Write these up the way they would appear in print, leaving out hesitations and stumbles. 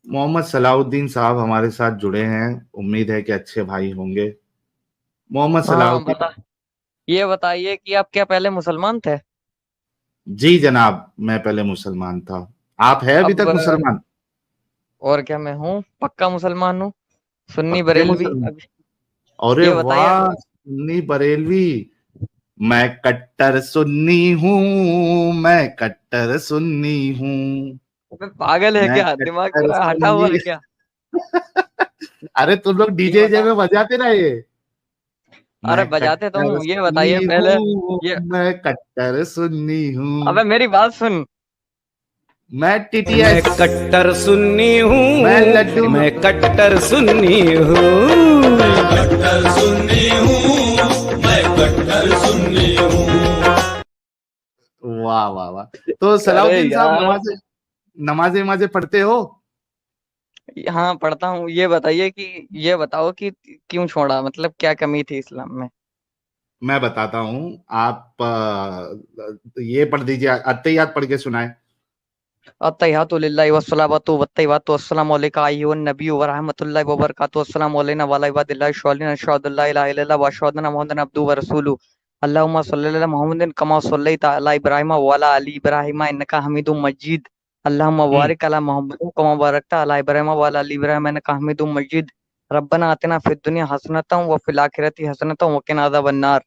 मोहम्मद सलाउद्दीन साहब हमारे साथ जुड़े हैं। उम्मीद है कि अच्छे भाई होंगे। मोहम्मद हाँ सलाउद्दीन। बता। ये बताइए कि आप क्या पहले मुसलमान थे? जी जनाब, मैं पहले मुसलमान था। आप है अभी अब तक मुसलमान? और क्या, मैं हूँ पक्का मुसलमान हूँ। सुन्नी पक्के बरेलवी मुसलमान? अब अरे ये बताइए वाह, सुन्नी बरेलवी। मैं कट्टर सुन्नी हूँ, मैं कट्टर सुन्नी हूँ। अबे पागल है मैं क्या? दिमाग कट्टर पूरा हटा हुआ सुन्नी। है क्या? अरे तुम लोग ये डीजे जे बता। में बजाते ना ये। अरे मैं बजाते तो कट्टर हूँ, ये सुन्नी बताइए पहले। हूँ, ये मैं कट्टर सुन्नी अबे हूँ। मेरी बात सुन। मैं मैं टीटीएस। कट्टर सुन्नी मैं लड्डू। हूँ, मैं कट्टर सुन्नी हूँ। कट्टर सुन्नी हूँ, मैं कट्टर सुन्नी हूँ। वाह वाह वाह। तो अरे सलाउद्दीन साहब, यार। नमाजें नमाजें नमाजें पढ़ते हो? हाँ पढ़ता हूँ। ये बताइए कि ये बताओ कि क्यों छोड़ा, मतलब क्या कमी थी इस्लाम में? मैं बताता हूँ। आप ये पढ़ दीजिए, अत्तहियात पढ़ के सुनाए। अत्तहियातु लिल्लाहि वस्सलावतु वत्तहियातु अस्सलामु अलैका अय्युहन नबिय्यु व रहमतुल्लाहि व बरकातुहू अस्सलामु अलैना व अला इबादिल्लाहि श्वालिहीन अशहदु अल्ला इलाहा इल्लल्लाह व अशहदु अन्ना मुहम्मदन अब्दुहु व रसूलुहु। अल्लाहुम्मा सल्लि अला मुहम्मदिन कमा सल्लैता अला इब्राहीम व अला आलि इब्राहीम इन्नका हमीदुम मजीद। अल्लाहुम्मा हम्म। बारिक अला मुहम्मदिन कमा बारकता अला इब्राहीम व अला आलि इब्राहीम इन्नका हमीदुम मजीद। रब्बना आतिना फिद दुनिया हसनतम व फिल आखिरति हसनतम व किना अज़ाबन नार।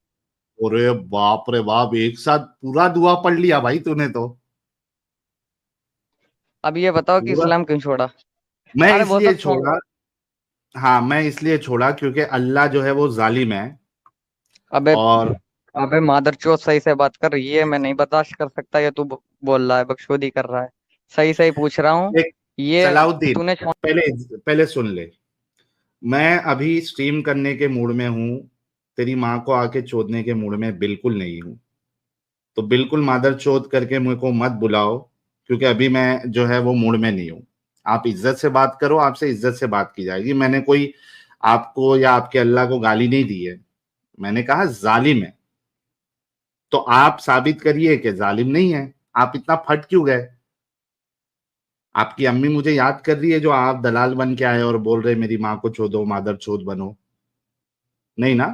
अरे बाप रे बाप, एक साथ पूरा दुआ पढ़ लिया भाई तूने तो। अब ये बताओ कि पूरा। इस्लाम क्यों छोड़ा? मैं अरे वो इसलिए सब छोड़ो। छोड़ा। हाँ, मैं इसलिए छोड़ा क्योंकि अल्लाह जो है वो जालिम है। अबे और अबे मादरचोद, सही से बात कर। ये मैं नहीं बर्दाश्त कर सकता, ये तू बोल रहा है, बकचोदी कर रहा है। सही सही पूछ रहा हूँ। एक ये सलाउद्दीन, तूने पहले पहले सुन ले। मैं अभी स्ट्रीम करने के मूड में हूँ। तेरी माँ को आके चोदने के मूड में बिल्कुल नहीं हूँ। तो बिल्कुल मादर चोद करके मेरे को मत बुलाओ, क्योंकि अभी मैं जो है वो मूड में नहीं हूँ। आप इज्जत से बात करो, आपसे इज्जत से बात की जाएगी। मैंने कोई आपको या आपके अल्लाह को गाली नहीं दी है। मैंने कहा जालिम है। तो आप साबित करिए कि जालिम नहीं है। आप इतना फट क्यों गए? आपकी अम्मी मुझे याद कर रही है जो आप दलाल बन के आए और बोल रहे मेरी माँ को छोदो, मादर चोद बनो। नहीं ना?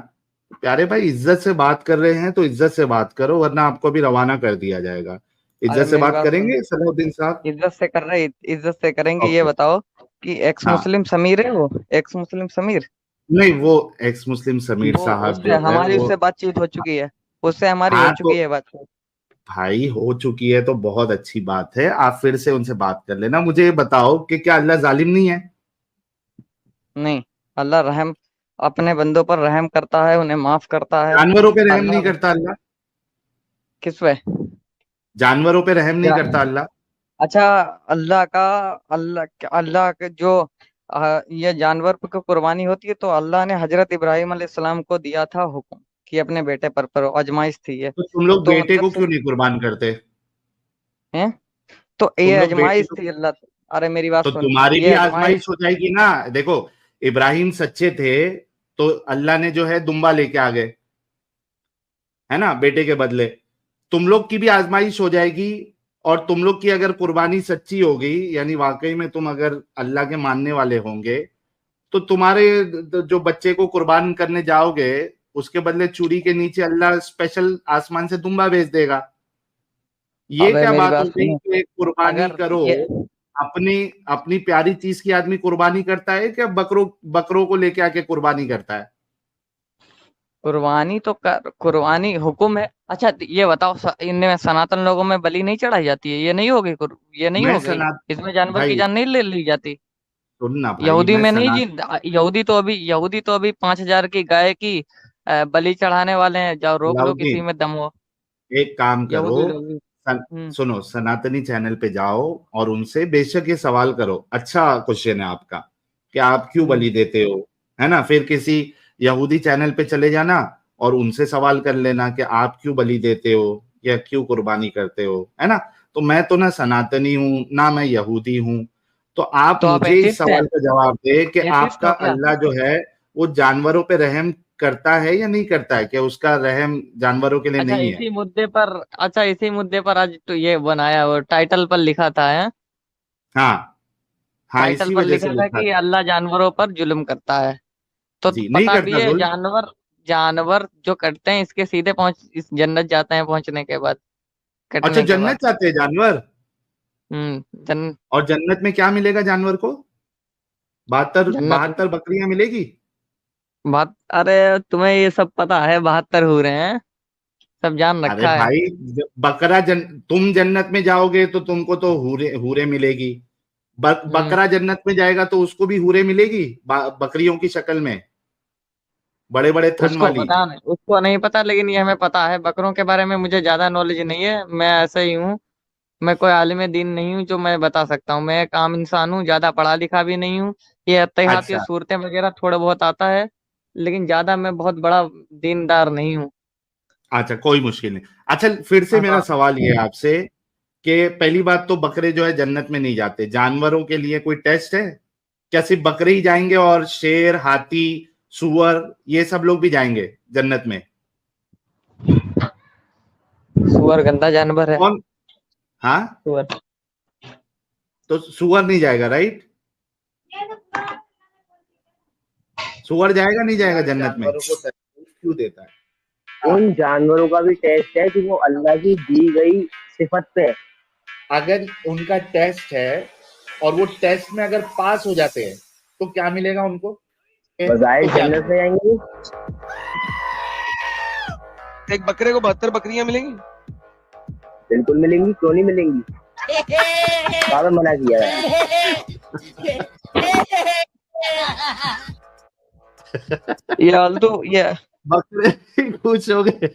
प्यारे भाई, इज्जत से बात कर रहे हैं तो इज्जत से बात करो, वरना आपको भी रवाना कर दिया जाएगा। अरे इज्जत से मेरी बात बात सुन। करेंगे सलाउद्दीन साहब? इज्जत से कर रहे, इज्जत से करेंगे। ये ओके। बताओ कि एक्स हाँ। मुस्लिम समीर है वो, एक्स मुस्लिम समीर। नहीं, वो एक्स मुस्लिम समीर वो साहब उससे जो है हमारी वो। उससे बातचीत हो चुकी है। उससे हमारी हो हाँ चुकी तो है बातचीत। भाई, हो चुकी है तो बहुत अच्छी बात है। आप फिर से उनसे बात कर लेना। मुझे ये बताओ कि क्या अल्लाह जालिम नहीं है? नहीं। अल्लाह रहम अपने बंदों पर रहम करता है, उन्हें माफ करता है। जानवरों पे रहम नहीं अल्लाह करता अल्लाह? किस पे? जानवरों पे रहम नहीं करता अल्लाह? अच्छा। अल्लाह का अल्लाह के जो ये जानवर को कुर्बानी होती है, तो अल्लाह ने हजरत इब्राहिम अलैहिस्सलाम को दिया था हुक्म कि अपने बेटे पर आजमाइश थी ये। तो तुम लोग तो बेटे मतलब को से क्यों नहीं कुर्बान करते? हैं। तो ये तुम लोग बेटे आजमाइश को। थी अल्लाह। अरे मेरी बात तो सुन। तुम्हारी ये भी आजमाइश। आजमाइश हो जाएगी ना। देखो, इब्राहिम सच्चे थे तो अल्लाह ने जो है दुम्बा लेके आ गए, है ना, बेटे के बदले। तुम लोग की भी आजमाइश हो जाएगी। और तुम लोग की अगर कुर्बानी सच्ची होगी, यानी वाकई में तुम अगर अल्लाह के मानने वाले होंगे, तो तुम्हारे जो बच्चे को कुर्बान करने जाओगे, उसके बदले चूड़ी के नीचे अल्लाह स्पेशल आसमान से दुम्बा भेज देगा। ये अबे क्या मेरी बात बात हो गई सुनो। कि कुर्बानी अगर करो? ये अपनी अपनी प्यारी चीज की आदमी कुर्बानी करता है क्या? बकरों बकरों को लेके आके कुर्बानी करता है? कुर्बानी तो कर, कुर्बानी हुक्म है। अच्छा ये बताओ, इनमें सनातन लोगों में बलि नहीं चढ़ाई जाती है? ये नहीं हो गई ये नहीं मैं हो गई? सना इसमें जानवर की भाई, जान नहीं ले ली जाती? सुन ना भाई, यहूदी मैं में नहीं सना जी। यहूदी तो अभी 5,000 की गाय की बलि चढ़ाने वाले हैं। जाओ रोक लो किसी अलाउद्दीन, में दम हो। एक काम करो। यहूदी लोग भी। हम्म। सुनो, सनातनी चैनल पे जाओ और उनसे बेशक ये सवाल करो। अच्छा क्वेश्चन है आपका कि आप क्यों हम्म। बलि देते हो, है ना? फिर किसी यहूदी चैनल पे चले जाना और उनसे सवाल कर लेना कि आप क्यों बलि देते हो या क्यों कुर्बानी करते हो, है ना? तो मैं तो ना सनातनी हूं ना मैं यहूदी हूं। तो आप तो आप मुझे इस एथिस्ट हैं? सवाल का जवाब दे कि एथिस्ट आपका हो क्या? अल्लाह जो है वो जानवरों पे रहम करता है या नहीं करता है? क्या उसका रहम जानवरों के लिए अच्छा नहीं है? इसी मुद्दे पर अच्छा इसी मुद्दे पर आज तो ये बनाया और टाइटल पर लिखा था है। हाँ। हाँ, टाइटल इसी पर वजह से लिखा था लिखा कि था। अल्लाह जानवरों पर जुल्म करता है। तो जी, नहीं पता भी करता है जुल्म। जानवर, जानवर जो कटते हैं इसके सीधे पहुंच इस जन्नत जाते हैं पहुंचने के बाद, अच्छा, कटने के बाद। जन्नत जाते हैं जानवर? जन और जन्नत में क्या मिलेगा जानवर को? 72 जन्नत 72 बकरियां मिलेगी? बात, अरे तुम्हें ये सब पता है, 72 हो रहे हैं, सब जान अरे रखा है। भाई, तुम जन्नत में जाओगे तो तुमको तो हूरे हूरे मिलेगी। हम्म बकरा जन्नत में जाएगा तो उसको भी हूरे मिलेगी, बकरियों की शक्ल में, बड़े बड़े थन उसको वाली। पता नहीं, उसको नहीं पता, लेकिन ये हमें पता है। बकरों के बारे में मुझे ज्यादा नॉलेज नहीं है, मैं ऐसे ही हूँ। मैं कोई आलिम दीन नहीं हूँ जो मैं बता सकता हूँ। मैं एक आम इंसान हूँ, ज्यादा पढ़ा लिखा भी नहीं हूँ। ये अत्तहियात, ये अच्छा। सूरतें वगैरह थोड़ा बहुत आता है, लेकिन ज्यादा मैं बहुत बड़ा दीनदार नहीं हूँ। अच्छा, कोई मुश्किल नहीं। अच्छा, फिर से मेरा हाँ, सवाल ये है आपसे कि पहली बात तो बकरे जो है जन्नत में नहीं जाते, जानवरों के लिए कोई टेस्ट है? क्या सिर्फ बकरे ही जाएंगे और शेर, हाथी, सुअर, ये सब लोग भी जाएंगे जन्नत में? सुअर गंदा जानवर है। कौन? हाँ, सुअर, तो सुअर नहीं जाएगा, राइट? सुअर जाएगा नहीं जाएगा यार जन्नत में? जानवरों को तकलीफ क्यों देता है? उन जानवरों का भी टेस्ट है कि वो अल्लाह की दी गई सिफत पे है। अगर उनका टेस्ट है और वो टेस्ट में अगर पास हो जाते हैं तो क्या मिलेगा उनको? बजाय तो क्या जन्नत में मिलेगा? जाएंगे। एक बकरे को 72 बकरियां मिलेंगी। बिल्कुल मिलेंगी, क्यों नहीं मिलेंगी? कहाँ पे मना किया है? ये आलतू, बकरे खुश हो गए।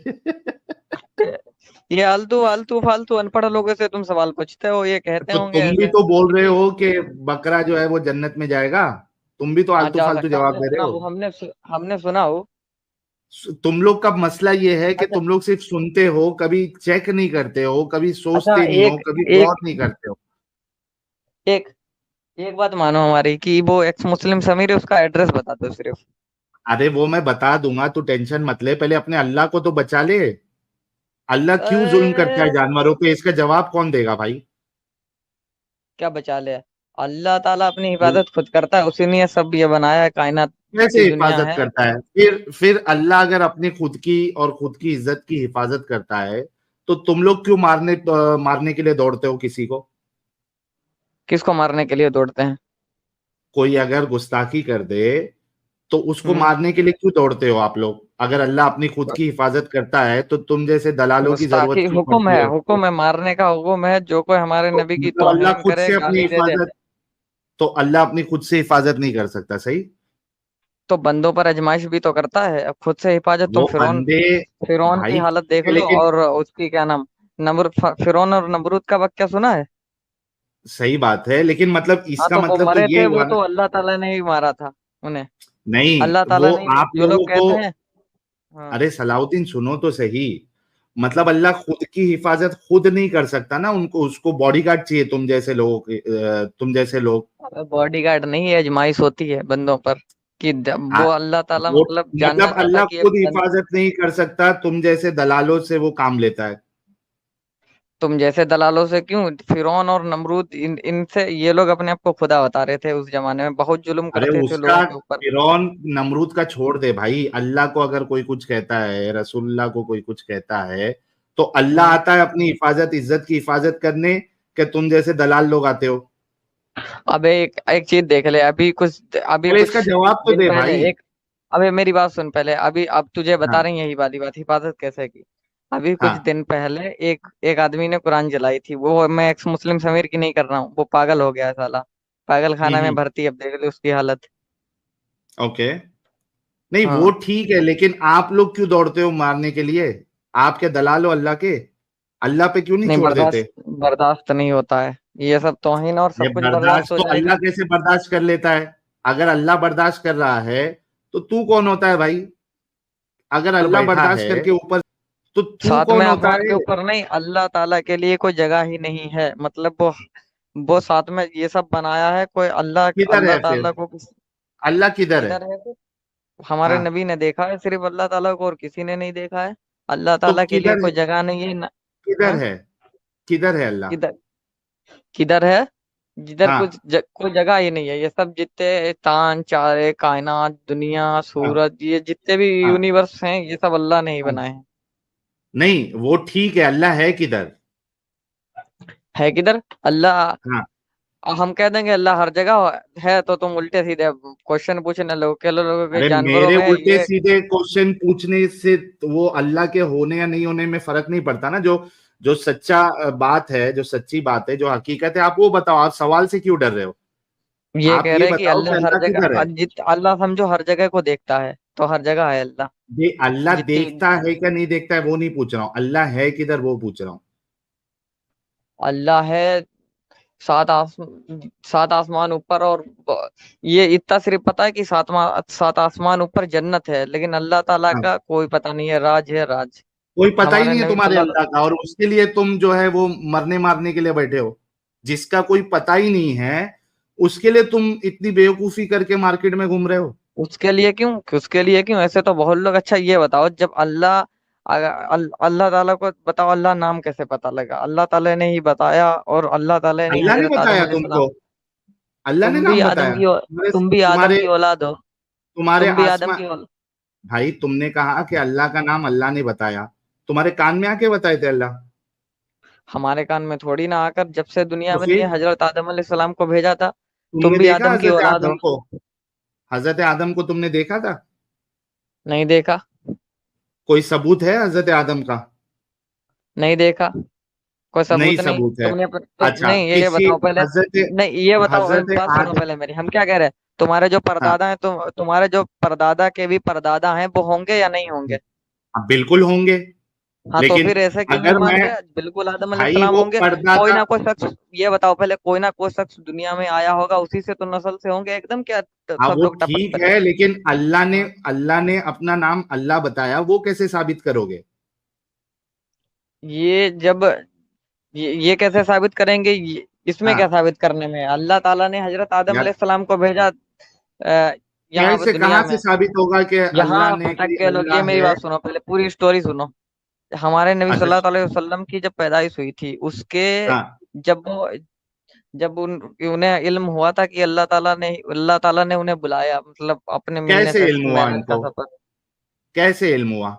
ये आलतू आलतू फालतू अनपढ़ लोगों से तुम सवाल पूछते हो, ये कहते तो होंगे तुम भी ऐसे तो बोल रहे कि हो कि बकरा जो है वो जन्नत में जाएगा। तुम भी तो हाँ आलतू जा फालतू सकता है, जवाब हमने दे रहे सुना हो। हो, हमने सुना हो। तुम लोग का मसला ये है कि अच्छा, तुम लोग सिर्फ सुनते हो, कभी चेक नहीं करते हो, कभी अच्छा, सोचते नहीं हो, एक कभी गौर एक नहीं करते हो। एक एक बात मानो हमारी, कि वो एक्स मुस्लिम समीर है, उसका एड्रेस बता दो सिर्फ। अरे वो मैं बता दूंगा, तू टेंशन मत ले, पहले अपने अल्लाह को तो बचा ले। अल्लाह क्यों जुल्म करता है अरे जानवरों पे, इसका जवाब कौन देगा भाई? क्या बचा ले, अल्लाह ताला अपनी हिफाजत खुद करता है, उसी ने ये सब ये बनाया है, कायनात कैसे की दुनिया हिफाजत है। करता है? फिर अल्लाह अगर अपनी खुद की और खुद की इज्जत की हिफाजत करता है तो तुम लोग क्यों मारने के लिए दौड़ते हो किसी को? किसको मारने के लिए दौड़ते हैं? कोई अगर गुस्ताखी कर दे तो उसको हम्म मारने के लिए क्यों दौड़ते हो आप लोग? अगर अल्लाह अपनी खुद की हिफाजत करता है तो तुम जैसे दलालों की गुस्ताखी जरूरत क्यों पड़ती है उसको? हुक्म है, मारने का हुक्म है। जो कोई हमारे तो नबी की मतलब अल्लाह तौहीन खुद करे, से अपनी गाली दे दे, हिफाजत, तो अल्लाह अपनी खुद से हिफाजत नहीं कर सकता, सही? तो बंदों पर आजमाइश भी तो करता है। अब खुद से हिफाजत, तुम वो बंदे, फिरौन की भाई, हालत देख लो, लेकिन और उसकी क्या नाम, फिरौन और नमरूद का वाक्या सुना है? सही बात है, लेकिन मतलब हाँ, इसका तो वो मतलब तो मरे ये थे, वो हुआ ना। तो अल्लाह ताला ने ही मारा था उन्हें। अल्लाह नहीं, ताला वो ने, आप जो लोग लोगों को, कहते हैं। हाँ, अरे सलाउद्दीन सुनो तो सही। मतलब अल्लाह खुद की हिफाजत खुद नहीं कर सकता ना, उनको उसको बॉडीगार्ड चाहिए, तुम जैसे लोगों के, तुम जैसे लोग। बॉडीगार्ड नहीं है, आजमाइश होती है बंदों पर, कि हाँ, वो अल्लाह ताला वो मतलब जानना मतलब चाहता है अल्लाह कि ये खुद हिफाजत नहीं कर सकता, तुम जैसे दलालों से वो काम लेता है। तुम जैसे दलालों से क्यों? फिरौन और नमरूद, इनसे ये लोग अपने आप को खुदा बता रहे थे, उस जमाने में बहुत जुल्म अरे करते थे उसका, लोगों के ऊपर। फिरौन नमरूद का छोड़ दे भाई, अल्लाह को अगर कोई कुछ कहता है, रसूलुल्लाह को कोई कुछ कहता है, तो अल्लाह हम्म आता है अपनी हिफाजत, इज्जत की हिफाजत करने, कि तुम जैसे दलाल लोग आते हो? अबे एक एक चीज देख ले, अभी पहले इसका कुछ जवाब तो दिन दे पहले भाई। एक, अबे मेरी बात सुन पहले। अभी अब तुझे बता हाँ, रही हैं यही वाली बात, हिफाजत कैसे की। अभी कुछ हाँ। दिन पहले एक एक आदमी ने कुरान जलाई थी। वो, मैं एक्स मुस्लिम समीर की नहीं कर रहा हूँ, वो पागल हो गया है साला, पागल खाना में हम्म। भर्ती। अब देख ले उसकी हालत। ओके। नहीं, वो हाँ, ठीक है, लेकिन आप लोग क्यों दौड़ते हो मारने के लिए? आप क्या दलाल हो अल्लाह के? अल्लाह पे क्यों नहीं नहीं छोड़ देते? बर्दाश्त नहीं होता है ये सब तौहीन, और ये सब कुछ बर्दाश्त बर्दाश्त हो तो जाएगा। अल्लाह कैसे बर्दाश्त कर लेता है? अगर अल्लाह बर्दाश्त कर रहा है तो तू कौन होता है भाई? अगर पर अल्लाह बैठा है, बर्दाश्त करके ऊपर, तो तू साथ में कौन होता आसमान के है? ऊपर नहीं, अल्लाह ताला के लिए कोई जगह ही नहीं है। मतलब वो साथ में ये सब बनाया है, कोई अल्लाह किधर अल्लाह है फिर? ताला को अल्लाह किधर है? किधर है? तो हमारे हाँ, नबी ने देखा है सिर्फ अल्लाह ताला को, और किसी ने नहीं देखा है। अल्लाह तो ताला के लिए किधर है? कोई जगह नहीं है किधर हाँ? है? किधर है अल्लाह? किधर किधर है? जिधर हाँ कोई जगह ही नहीं है। ये सब जितने तान चारे कायनात दुनिया हाँ सूरज ये जितने भी हाँ यूनिवर्स हैं ये सब अल्लाह ने ही हाँ। बनाए हैं। नहीं वो ठीक है, अल्लाह है किधर? है किधर अल्लाह? हाँ हम कह देंगे अल्लाह हर जगह है तो तुम उल्टे सीधे क्वेश्चन पूछने लोग के लोगों के अरे जानवरों मेरे में उल्टे ये। सीधे क्वेश्चन पूछने से तो वो अल्लाह के होने या नहीं होने में फर्क नहीं पड़ता ना। जो जो सच्चा बात है, जो सच्ची बात है, जो हकीकत है, आप वो बताओ। आप सवाल से क्यों डर रहे हो? ये आप कह ये रहे हैं कि बताओ कि अल्लाह हर अल्लाह जगह किधर है? अल्लाह समझो हर जगह को देखता है तो हर जगह है अल्लाह। ये अल्लाह जितनी देखता है क्या नहीं देखता है वो नहीं पूछ रहा हूँ, अल्लाह है किधर वो पूछ रहा हूँ। अल्लाह है सात आस सात आसमान ऊपर और ये इतना सिर्फ पता है कि सात आसमान ऊपर जन्नत है, लेकिन अल्लाह ताला हाँ, का कोई पता नहीं है। राज है राज। कोई पता ही हमारे नहीं है नबी तुम्हारे सल्लल्लाहु अल्लाह का, और उसके लिए तुम जो है वो मरने मारने के लिए बैठे हो। जिसका कोई पता ही नहीं है उसके लिए तुम इतनी बेवकूफी करके मार्केट में घूम रहे हो। उसके लिए क्यों ऐसे तो बहुत लोग। अच्छा ये बताओ जब अल्लाह ताला को बताओ अल्लाह नाम कैसे पता लगा? अल्लाह ताला ने ही बताया और अल्लाह ताला ने अल्लाह ने हजरत आदम बताया तुमको? अलैहिस्सलाम। अल्लाह ने तुम भी नाम आदम बताया की औ- तुम्हारे तुम भी आदम तुम्हारे की औलाद हो। तुम्हारे तुम भी आदम आसमा की औलाद। भाई तुमने कहा कि अल्लाह का नाम अल्लाह ने बताया, तुम्हारे कान में आके बताए थे अल्लाह? हमारे कान में थोड़ी ना आकर जब से दुनिया तो बनी है फिर हजरत आदम अलैहिस्सलाम को भेजा था। तुम तुमने भी देखा आदम की हजरत औलाद आदम हो। को? हजरत आदम को तुमने देखा था? नहीं देखा। कोई सबूत है हजरत आदम का? नहीं देखा। कोई नहीं सबूत नहीं। सबूत है। अच्छा नहीं ये किसी बताओ पहले। हजरत नहीं ये बताओ हजरत बात सुनो आदम। पहले मेरी। हम क्या कह रहे हैं? तुम्हारे जो हाँ परदादा हैं तुम्हारे जो परदादा के भी परदादा हैं वो होंगे या नहीं होंगे? हाँ, बिल्कुल होंगे। हाँ तो लेकिन फिर ऐसे क्यों नहीं अगर मान मैं रहे? बिल्कुल आदम भाई अलैहिस्सलाम वो होंगे। कोई परदादा, ना कोई शख्स। ये बताओ पहले कोई ना कोई शख्स दुनिया में आया होगा उसी से तो नस्ल से होंगे एकदम क्या? हाँ सब वो लोग टपक ठीक पड़े। है, लेकिन हाँ। अल्लाह ने अपना नाम अल्लाह बताया, वो कैसे साबित करोगे? ये जब ये कैसे साबित करेंगे? इसमें क्या हाँ साबित करने में? अल्लाह ताला ने हजरत आदम यार, अलैहिस्सलाम को भेजा यहाँ पे कैसे दुनिया कहाँ में। से साबित होगा कि अल्लाह यहाँ ने भटक कि गए लोग। ये अल्लाह मेरी है? बात सुनो पहले पूरी स्टोरी सुनो। हमारे नबी अच्छा सल्लल्लाहु अलैहि वसल्लम की जब पैदाइश हुई थी उसके हाँ, जब वो जब उन्हें इल्म हुआ था कि अल्लाह ताला ने उन्हें बुलाया, मतलब अपने मिलने कैसे से इल्म हुआ मेराज का इनको? सफर। कैसे इल्म हुआ?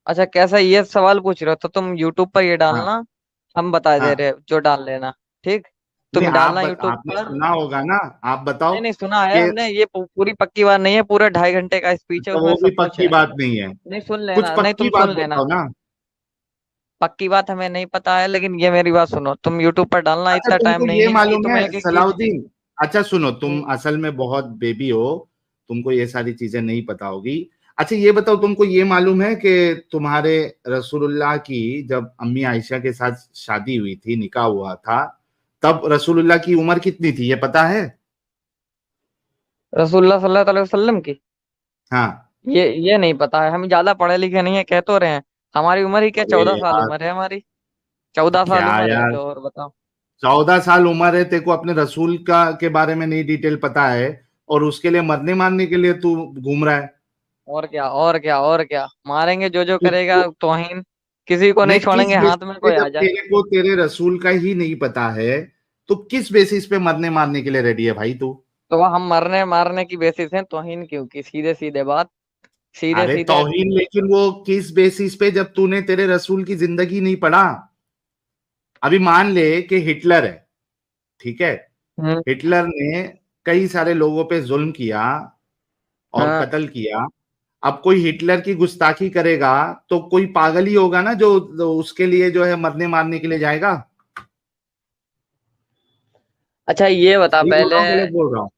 अच्छा कैसा ये सवाल पूछ रहे हो तो तुम यूट्यूब पर ये हाँ डालना। हम बता दे हाँ। रहे जो डाल लेना। ठीक। नहीं तुम डालना यूट्यूब आपने पर। सुना होगा ना, आप बताओ नहीं नहीं सुना है कि हमने। ये पूरी पक्की बात नहीं है। पूरे 2.5 घंटे का स्पीच है तो उसमें वो भी सब कुछ पक्की है। बात नहीं है। नहीं सुन कुछ लेना। नहीं पक्की तुम बात सुन लेना। बताओ ना। पक्की बात हमें नहीं पता है लेकिन ये मेरी बात सुनो। तुम यूट्यूब पर डालना। अच्छा इतना टाइम तुमको नहीं ये है कि मालूम है तुम्हें एक एक चीज। सलाउद्दीन, अच्छा सुनो, तुम हम्म, असल में बहुत बेबी हो, तुमको ये सारी चीजें नहीं पता होगी। अच्छा ये बताओ, तुमको ये मालूम है कि तुम्हारे रसूलुल्लाह की जब अम्मी आयशा के साथ शादी हुई थी, निकाह हुआ था, तब रसूलुल्लाह की उम्र कितनी थी, ये पता है? रसूलुल्लाह सल्लल्लाहु अलैहि वसल्लम की हाँ। ये नहीं पता है। हम ज्यादा पढ़े लिखे नहीं है कह तो रहे हैं। हमारी उम्र ही क्या अरे 14 साल यार, उम्र है हमारी। 14 साल क्या उम्र है यार, तो और बताओ। 14 साल उम्र है तेरे को, अपने रसूल का के बारे में नहीं डिटेल पता है, और उसके लिए मरने मारने के लिए तू घूम रहा है। और क्या और क्या और क्या मारेंगे जो जो तू करेगा तौहीन। किसी को नहीं, नहीं किस छोड़ेंगे बेसिस हाथ में पे, कोई जब आ जाए। तेरे को तेरे रसूल का ही नहीं पता है तो किस बेसिस पे मरने मारने के लिए रेडी है भाई तू? तो हम मरने मारने की बेसिस है तौहीन क्यों की? सीधे सीधे बात। सीधे अरे सीधे। तौहीन, लेकिन वो किस बेसिस पे जब तूने तेरे रसूल की जिंदगी नहीं पढ़ा? अभी मान ले कि हिटलर है, ठीक है, हम्म। हिटलर ने कई सारे लोगों पे जुल्म किया और हाँ। कत्ल किया। अब कोई हिटलर की गुस्ताखी करेगा तो कोई पागल ही होगा ना जो उसके लिए जो है मरने मारने के लिए जाएगा। अच्छा ये बता सही बोल पहले। रहा हूँ गलत बोल रहा हूँ?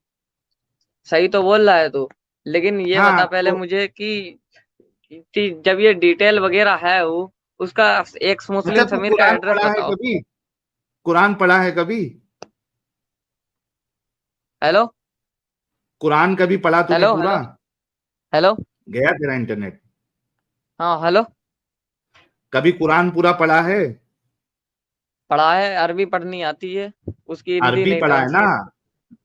सही तो बोल रहा है तू। लेकिन ये हाँ बता पहले तो मुझे कि जब ये डिटेल वगैरह है वो उसका एक अच्छा, मुस्लिम तू समीर का कुरान एड्रेस पढ़ा है बताओ। कभी? कुरान पढ़ा है कभी? हेलो। कुरान कभी पढ़ा तूने हेलो पूरा? Hello hello. गया तेरा इंटरनेट? हाँ हेलो। कभी कुरान पूरा पढ़ा है? पढ़ा है। अरबी पढ़नी आती है। उसकी हिंदी अरबी नहीं पढ़ा है ना, ट्रांसलेट। हाँ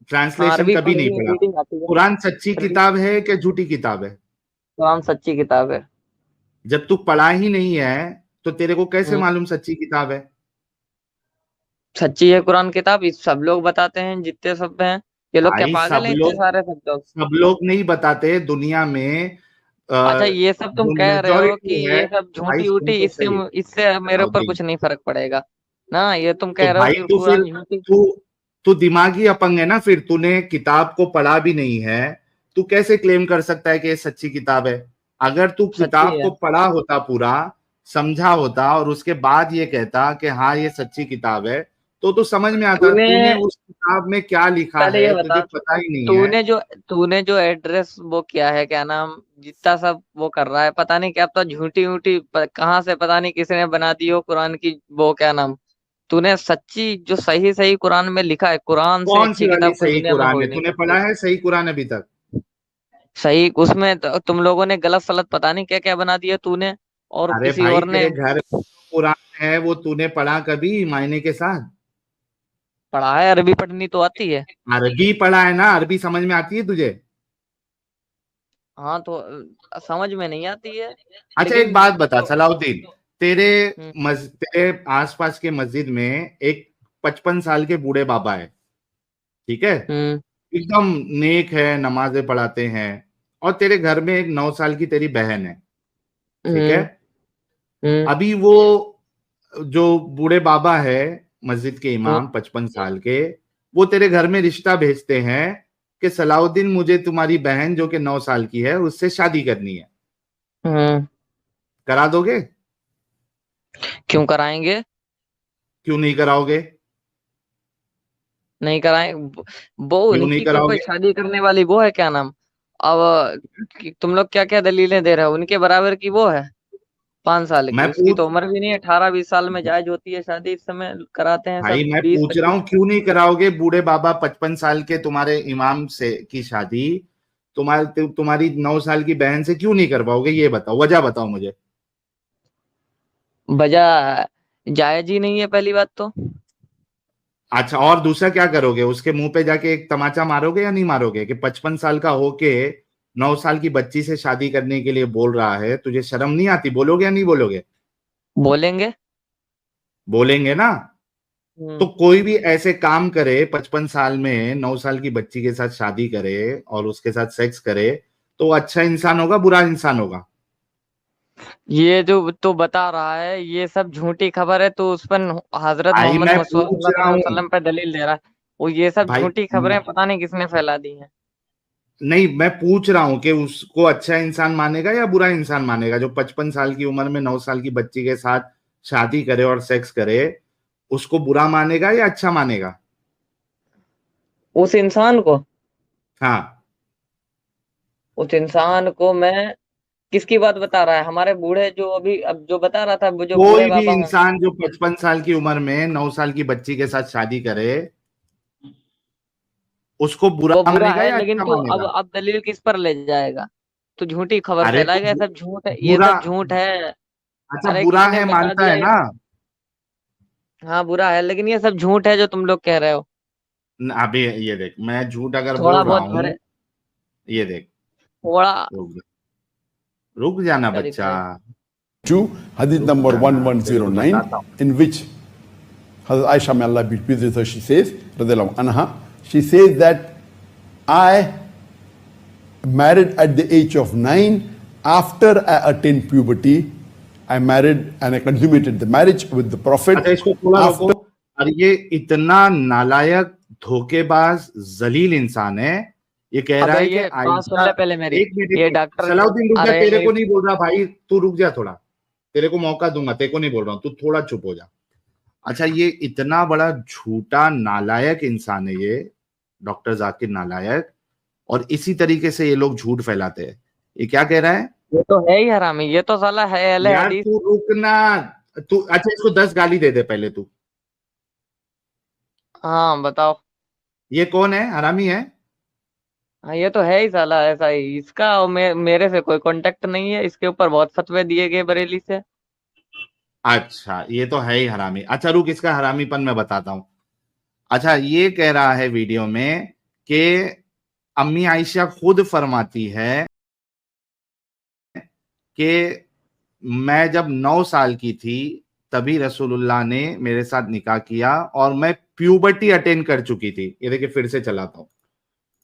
ट्रांसलेशन अरबी कभी नहीं पढ़ी पढ़ा। रीडिंग आती है। कुरान सच्ची री- किताब है कि झूठी किताब है? कुरान सच्ची किताब है। जब तू पढ़ा ही नहीं है तो तेरे को कैसे हम्म। मालूम सच्ची किताब है? सच्ची है कुरान किताब, इस सब लोग बताते हैं, जितने सब हैं। ये लोग क्या भाई पागल हैं इतने सारे सब लोग? नहीं बताते दुनिया में। अच्छा, ये सब तुम जो कह रहे हो कि मेजोरिटी है, ये सब भाई झूठी सुन उठी, तो इससे सही इससे मेरे ऊपर सलाउद्दीन। कुछ नहीं फर्क पड़ेगा ना। ये तुम तो कह रहे हो भाई कि तू फिर कुरान झूठी। तू तू दिमागी अपंग है ना, फिर तूने किताब को पढ़ा भी नहीं है। तू कैसे क्लेम कर सकता है कि ये सच्ची किताब है? अगर तू सच्ची किताब है। को पढ़ा होता, पूरा समझा होता, और उसके बाद ये कहता कि हाँ ये सच्ची किताब है, तो समझ में आता। तूने तूने उस किताब में क्या लिखा पहले ये है तुझे बता, पता ही नहीं है। तूने जो एड्रेस वो किया है, क्या नाम, जितना सब वो कर रहा है, पता नहीं क्या तो झूठी ऊटी कहाँ से, पता नहीं किसने बना दी हो कुरान की वो क्या नाम। तूने सच्ची जो सही सही कुरान में लिखा है, कुरान से कौन सी अच्छी वाली किताब कोई सही दुनिया में हो कुरान ही है? नहीं तूने पढ़ा सकती। है सही कुरान अभी तक? सही उसमें तुम लोगों ने गलत सलत पता नहीं क्या क्या बना दिया तूने, और अरे किसी भाई और ने तेरे घर में जो कुरान है वो तूने पढ़ा कभी मायने के साथ? पढ़ा है। अरबी पढ़नी तो आती है। अरबी पढ़ा है ना? अरबी समझ में आती है तुझे? हाँ तो समझ में नहीं आती है, अच्छा एक लेकिन बात बता तो, सलाउद्दीन, तेरे हम्म तेरे आसपास के मस्जिद में एक 55 साल के बूढ़े बाबा है, ठीक है? हम्म एकदम नेक है, नमाजें पढ़ाते हैं। और तेरे घर में एक 9 साल की तेरी बहन है, ठीक है? हम्म हम्म अभी वो जो बूढ़े बाबा है, मस्जिद के हम्म इमाम 55 साल के, वो तेरे घर में रिश्ता भेजते हैं कि सलाउद्दीन मुझे तुम्हारी बहन जो कि 9 साल की है उससे शादी करनी है, हम्म। करा दोगे? क्यों कराएंगे? क्यों नहीं कराओगे? नहीं कराएं वो क्यों नहीं उनकी तो कोई कराओगे? शादी करने वाली वो है क्या नाम। अब तुम लोग क्या क्या दलीलें दे रहे हो, उनके बराबर की वो है 5 साल की, मैं उसकी पूछ तो उम्र भी नहीं है, 18-20 साल में जायज होती है शादी, इस समय कराते हैं भाई सब मैं बीस पूछ रहा पच्चीस हूं क्यों नहीं कराओगे बूढ़े बाबा 55 साल के तुम्हारे इमाम से की शादी? तुम्हारी 9 साल की बहन से क्यों नहीं करवाओगे? ये बताओ, वजह बताओ मुझे। बजा जायज ही नहीं है पहली बात तो। अच्छा, और दूसरा क्या करोगे? उसके मुंह पे जाके एक तमाचा मारोगे या नहीं मारोगे कि 55 साल का होके 9 साल की बच्ची से शादी करने के लिए बोल रहा है? तुझे शर्म नहीं आती? बोलोगे या नहीं बोलोगे? बोलेंगे। बोलेंगे ना? तो हम्म कोई भी ऐसे काम करे 55 साल में 9 साल की बच्ची के साथ शादी करे और उसके साथ सेक्स करे, तो वो अच्छा इंसान होगा बुरा इंसान होगा? ये जो तो बता रहा है ये सब झूठी खबर है, तो उस पर हजरत भाई मोहम्मद मैं मुस्तफा पूछ सल्लल्लाहु रहा अलैहि हूँ। वसल्लम पर दलील दे रहा है। वो ये सब भाई झूठी खबरें पता नहीं किसने फैला दी हैं। नहीं, मैं पूछ रहा हूं कि उसको अच्छा इंसान मानेगा या बुरा इंसान मानेगा जो 55 साल की उम्र में 9 साल की बच्ची के साथ शादी करे और सेक्स करे? उसको बुरा मानेगा या अच्छा मानेगा? उस इंसान को हाँ। उस इंसान को मैं किसकी बात बता रहा है? हमारे बूढ़े जो अभी अब जो बता रहा था, वो जो बूढ़े कोई भी बाबा हैं। इंसान जो 55 साल की उम्र में 9 साल की बच्ची के साथ शादी करे, उसको बुरा वो बुरा मानेगा है, या लेकिन अच्छा तू मानेगा? अब दलील किस पर ले जाएगा? तू झूठी खबर अरे तो फैलाएगा, ये सब झूठ है, ये बुरा, सब झूठ है। अच्छा अरे बुरा किसने है बता मानता दिया है ये? ना? हाँ बुरा है, लेकिन ये सब झूठ है जो तुम लोग कह रहे हो। अभी ये देख, मैं झूठ अगर थोड़ा बोल रहा बहुत हूँ, भरे, ये देख, थोड़ा रुक जाना क्या बच्चा, दिखाए। 2, Hadith रुक number जाना, तेरे को 1109, बताता हूँ। in which Hazrat Aisha, may Allah be pleased with her, she says, radhiyallahu anha, she says that I married at the age of 9. After I attained puberty, I married and I consummated the marriage with the Prophet. अच्छा इसको थोड़ा After रोको। और ये इतना नालायक, धोखेबाज, जलील इंसान है, ये कह रहा अबे है कि ये बात सुन आयशा, ले पहले मेरी। एक मिनट ये डॉक्टर, सलाउद्दीन रुक जा, अरे तेरे मेरी, को नहीं बोल रहा भाई, तू रुक जा थोड़ा, तेरे को मौका दूंगा, तेरे को नहीं बोल रहा हूँ, तू थोड़ा चुप हो जा। अच्छा, ये इतना बड़ा झूठा नालायक इंसान है ये, डॉक्टर जाकिर नालायक, और इसी तरीके से ये लोग झूठ फैलाते हैं। ये क्या कह रहा है? ये तो है ही हरामी, ये तो साला है अहले यार हदीस। तू रुकना, तू अच्छा इसको 10 गाली दे दे पहले तू। हाँ बताओ। ये कौन है? हरामी है? हाँ ये तो है ही साला ऐसा ही, इसका और मेरे से कोई कांटेक्ट नहीं है, इसके ऊपर बहुत फतवे दिए गए बरेली से। अच्छा ये तो है ही हरामी। अच्छा रुक, इसका हरामीपन मैं बताता हूं। अच्छा, ये कह रहा है वीडियो में कि अम्मी आयशा खुद फरमाती है कि मैं जब 9 साल की थी तभी रसूलुल्लाह ने मेरे साथ निकाह किया और मैं प्यूबर्टी अटेन कर चुकी थी। ये देखिए फिर से चलाता हूँ।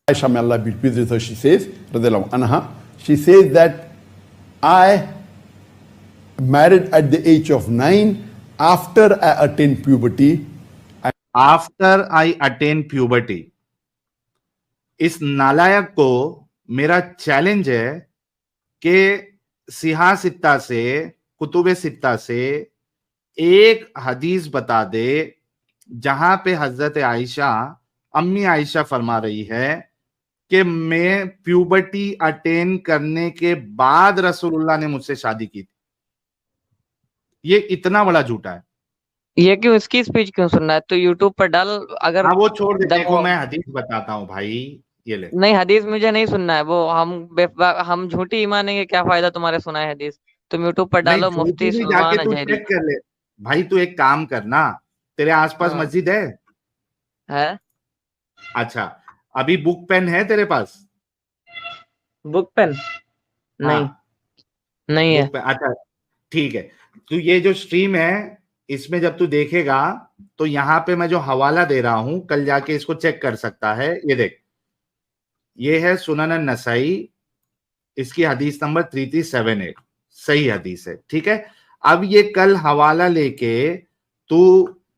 Aisha, may Allah be pleased with her, she says, radiallahu anha, she says that I married at the age of 9 after I attained puberty. After I attain puberty. इस नालायक को मेरा चैलेंज है कि सिहा सित्ता से, कुतुबे सित्ता से एक हदीस बता दे जहां पे हजरत आयशा, अम्मी आयशा फरमा रही है कि मैं प्यूबर्टी अटेन करने के बाद रसूलुल्लाह ने मुझसे शादी की थी। ये इतना बड़ा झूठा है। ये क्यों, इसकी स्पीच क्यों सुनना है? तो यूट्यूब पर डाल। अगर हाँ वो छोड़ दे, देखो देखो मैं हदीस बताता हूँ भाई, ये ले। नहीं, हदीस मुझे नहीं सुनना है। वो हम झूठी ही मानेंगे, क्या फायदा तुम्हारे सुनाए हदीस। तुम यूट्यूब पर नहीं डालो झूठी मुफ्ती भी जाके सलमान तू अजहरी। चेक कर ले भाई। तू एक काम करना, तेरे आसपास हाँ मस्जिद है? है। अच्छा, अभी बुक पेन है तेरे पास? बुक पेन नहीं, हाँ नहीं है। बुक पेन, अच्छा ठीक है। तू ये जो स्ट्रीम है इसमें जब तू देखेगा तो यहाँ पे मैं जो हवाला दे रहा हूं, कल जाके इसको चेक कर सकता है। ये देख, ये है सुनन नसाई, इसकी हदीस नंबर 3378, सही हदीस है, ठीक है। अब ये कल हवाला लेके तू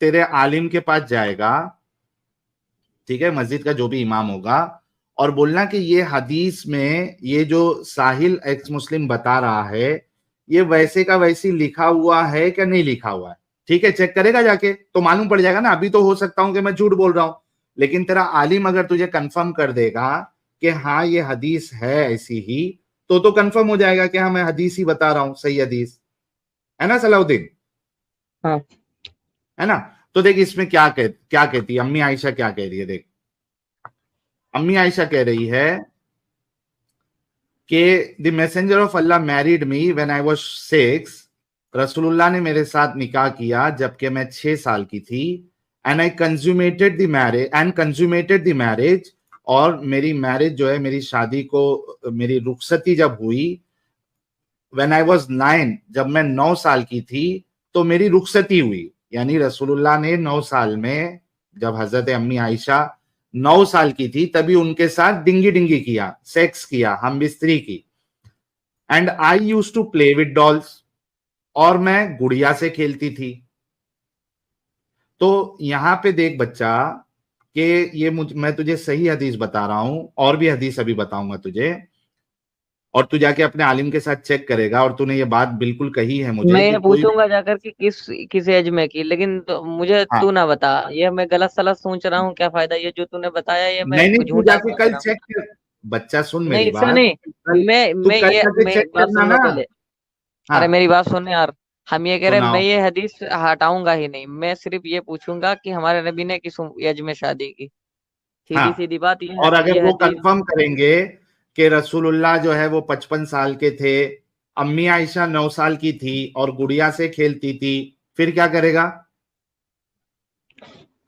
तेरे आलिम के पास जाएगा, ठीक है, मस्जिद का जो भी इमाम होगा, और बोलना कि ये हदीस में ये जो साहिल एक्स मुस्लिम बता रहा है ये वैसे का वैसी लिखा हुआ है क्या नहीं लिखा हुआ है, ठीक है। चेक करेगा जाके तो मालूम पड़ जाएगा ना। अभी तो हो सकता हूं कि मैं झूठ बोल रहा हूं, लेकिन तेरा आलिम अगर तुझे कंफर्म कर देगा कि हाँ ये हदीस है ऐसी ही, तो कंफर्म हो जाएगा कि हाँ मैं हदीस ही बता रहा हूं, सही हदीस है ना सलाउद्दीन? हाँ है ना। तो देख इसमें क्या कहती है अम्मी आयशा, क्या कह रही है देख। अम्मी आयशा कह रही है कि the messenger of Allah married me when I was 6। रसूलुल्लाह ने मेरे साथ निकाह किया जबकि मैं 6 साल की थी। And I consummated the marriage, और मेरी मैरिज जो है, मेरी शादी को, मेरी रुखसती जब हुई व्हेन आई वाज 9, जब मैं 9 साल की थी तो मेरी रुखसती हुई। यानी रसूलुल्लाह ने 9 साल में, जब हजरत अम्मी आयशा 9 साल की थी तभी उनके साथ डिंगी डिंगी किया, सेक्स किया, हम बिस्तरी की। And I used to play with dolls, और मैं गुड़िया से खेलती थी। तो यहां पे देख बच्चा कि ये मैं तुझे सही हदीस बता रहा हूं, और भी हदीस अभी बताऊंगा तुझे, और तू जाके अपने आलिम के साथ चेक करेगा। और तूने ये बात बिल्कुल कही है मुझे मैं कि ये कोई, पूछूंगा जाकर कि किस एज में की, लेकिन तो मुझे हाँ तू ना बता। ये मैं गलत सलत सोच रहा हूँ, क्या फायदा। ये जो तूने बताया ये मैं नहीं नहीं, तू झूठा जाके सोच कल रहा हूँ। चेक कर। बच्चा सुन नहीं मेरी इससे बात, नहीं, तू मैं कल ये जाके मेरी चेक बात करना सुन लो ना। पहले। हाँ अरे मेरी बात सुनने यार। हम ये कह रहे हैं, मैं सुनाओ। ये हदीस हटाऊंगा ही नहीं। मैं सिर्फ ये पूछूंगा कि हमारे नबी ने किस एज में शादी की। सीधी हाँ, सीधी बात और अगर ये वो हदीस। कंफर्म करेंगे कि रसूलुल्लाह जो है वो 55 साल के थे, अम्मी आयशा 9 साल की थी और गुड़िया से खेलती थी, फिर क्या करेगा?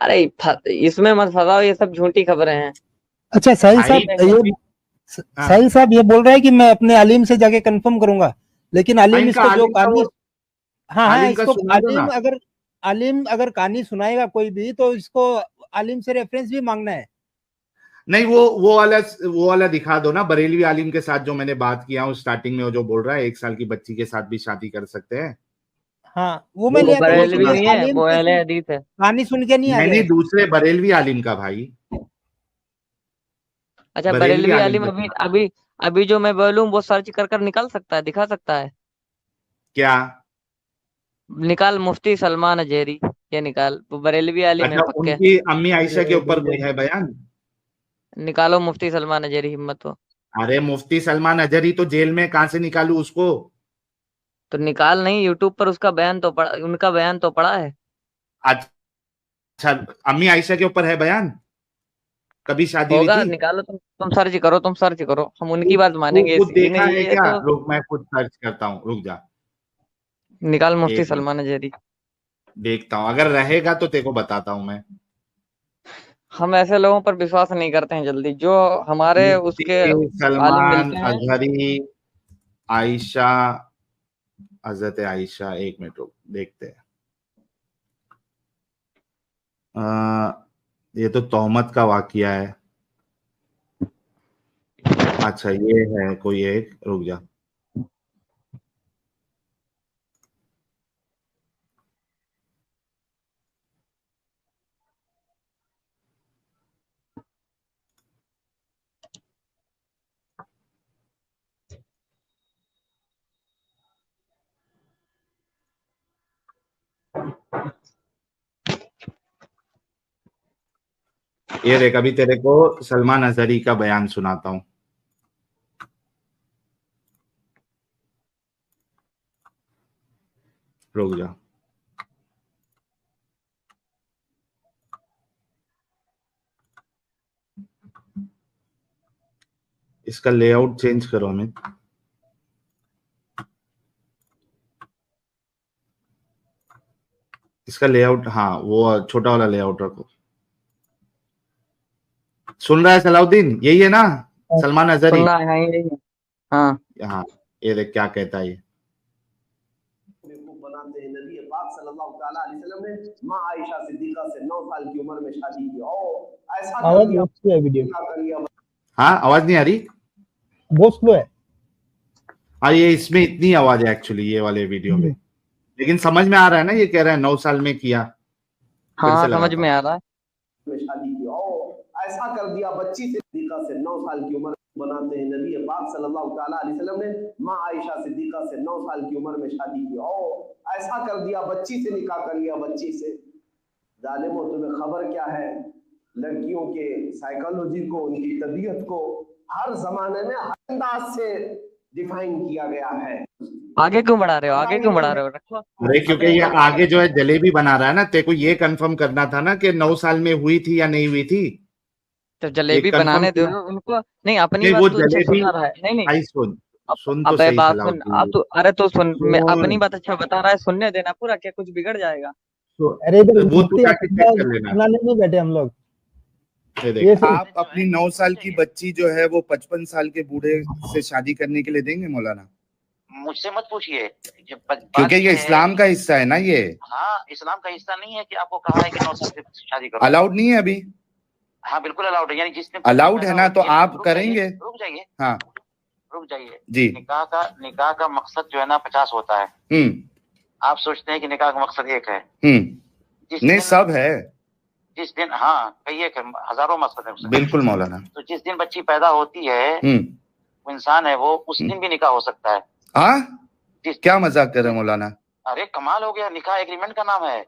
अरे इसमें मत फंसाओ, ये सब झूठी खबरें हैं। अच्छा साहिल भाई साहब, ये हाँ, साहिल साहब ये बोल रहे हैं कि मैं अपने आलिम से जाके कंफर्म करूंगा, लेकिन आलिम इनका इसको जो आलिम का कहानी, वो हाँ हाँ, आलिम का इसको सुना दो ना। आलिम अगर कहानी सुनाएगा कोई भी तो इसको आलिम से रेफरेंस भी मांगना है। नहीं वो वाला दिखा दो ना, बरेलवी आलिम के साथ जो मैंने बात किया हूँ स्टार्टिंग में, वो जो बोल रहा है 1 साल की बच्ची के साथ भी शादी कर सकते हैं, हाँ वो मैं वो लेके, वो लेकिन बरेलवी सुना ये नहीं दो। है, आलिम वो से अहले हदीस है। कहानी सुन के नहीं आ नहीं गए। दूसरे बरेलवी आलिम का भाई, अच्छा बरेलवी बरेलवी आलिम आलिम का अभी सुना। अभी अभी जो मैं बोलूं वो सर्च कर निकाल सकता है, दिखा सकता है। क्या? निकाल मुफ्ती सलमान अजहरी, ये निकाल, वो बरेलवी आलिम है अच्छा, पक्के। उनकी अम्मी आयशा के ऊपर कोई है बयान? निकालो मुफ्ती सलमान अजहरी, हिम्मत हो अरे मुफ्ती सलमान अजहरी तो जेल में, कहां से निकालू उसको? तो निकाल। नहीं, यूट्यूब पर उसका बयान तो पड़ा, उनका बयान तो पड़ा है। अच्छा, अम्मी आयशा के ऊपर है बयान? कभी शादी हुई होगा, थी? निकालो। तुम सर्च करो, तुम सर्च करो, हम उनकी खुद बात खुद मानेंगे। खुद देखा है ये क्या? तो रुक मैं खुद सर्च करता हूँ, रुक जा निकाल मुफ्ती 1 मिनट, सलमान अजहरी। देखता हूँ, अगर रहेगा तो तेरे को बताता हूँ मैं। हम ऐसे लोगों पर विश्वास नहीं करते हैं जल्दी, जो हमारे मुफ्ती उसके आलिम सलमान मिलते हैं। अजहरी, आयशा, हजरत आयशा, 1 मिनट रुक देखते हैं। ये तो तोहमत का वाकया है। अच्छा ये है कोई एक, रुक जा। ये देख, अभी तेरे को सलमान अजहरी का बयान सुनाता हूं। रुक जा। इसका लेआउट चेंज करो अमित। इसका लेआउट, हाँ वो छोटा वाला लेआउट रखो। सुन रहा है सलाउद्दीन? यही है ना सलमान अजहरी? सुनना है यही है। हाँ हाँ, ये देख क्या कहता है ये। बनाते हैं नबी पाक सल्लल्लाहु ताला अलैहि वसल्लम ने मां आयशा सिद्दीका से 9 साल की उम्र में शादी की और ऐसा आवाज बहुत स्लो है वीडियो, हाँ आवाज नहीं आ रही? बहुत स्लो है। हाँ ये इसमें इतनी आवाज है एक्चुअली ये वाले वीडियो में, लेकिन समझ में आ रहा है ना, ये कह रहा है 9 साल में किया। फिर हाँ से समझ लगाता में आ रहा है। में शादी की और ऐसा कर दिया बच्ची से सिद्दीका से 9 साल की उम्र बनाते हैं नबी पाक सल्लल्लाहु ताला अलैहि वसल्लम ने मां आयशा सिद्दीका से 9 साल की उम्र में शादी की और ऐसा कर दिया बच्ची से निकाह कर लिया बच्ची से। जालिमो तुम्हें खबर क्या है लड़कियों के साइकोलॉजी को, उनकी तबीयत को हर जमाने में हर अंदाज से डिफाइन किया गया है। आगे क्यों बढ़ा रहे हो, आगे क्यों बढ़ा रहे हो? रखो। अरे क्योंकि ये आगे जो है जलेबी बना रहा है ना, तेरे को ये कंफर्म करना था ना कि 9 साल में हुई थी या नहीं हुई थी। तो जलेबी confirm बनाने दो किया। उनको। नहीं अपनी नहीं बात वो तो अच्छे जलेबी, सुना रहा है। नहीं नहीं भाई सुन सुन तो अबे सही बात सुन। सलाउद्दीन। अब तो अरे तो सुन, मैं सुन, अपनी बात अच्छा बता रहा है, सुनने देना पूरा, क्या कुछ बिगड़ जाएगा? अरे इधर वो तू जाके चेक कर लेना। सुनाने नहीं बैठे हम लोग। ये ये देख, आप अपनी 9 साल की बच्ची जो है वो 55 साल के बूढ़े से शादी करने के लिए देंगे मौलाना? मुझसे मत पूछिए, क्योंकि ये इस्लाम का हिस्सा है ना ये। हाँ इस्लाम का हिस्सा नहीं है कि आपको कहा है कि 9 साल से शादी करो। अलाउड नहीं है अभी? हाँ बिल्कुल अलाउड है, यानी जिसने अलाउड है ना, तो आप करेंगे? रुक जाइए, हाँ रुक जाइए जी। निकाह का मकसद जो है ना 50 होता है। आप सोचते हैं कि निकाह का मकसद एक है? नहीं सब है। जिस दिन, हाँ कई एक है, हजारों मकसद है। बिल्कुल मौलाना। तो जिस दिन बच्ची पैदा होती है वो इंसान है, वो उस दिन भी निकाह हो सकता है। हाँ क्या मजाक कर रहे हैं मौलाना? अरे कमाल हो गया, निकाह एग्रीमेंट का नाम है।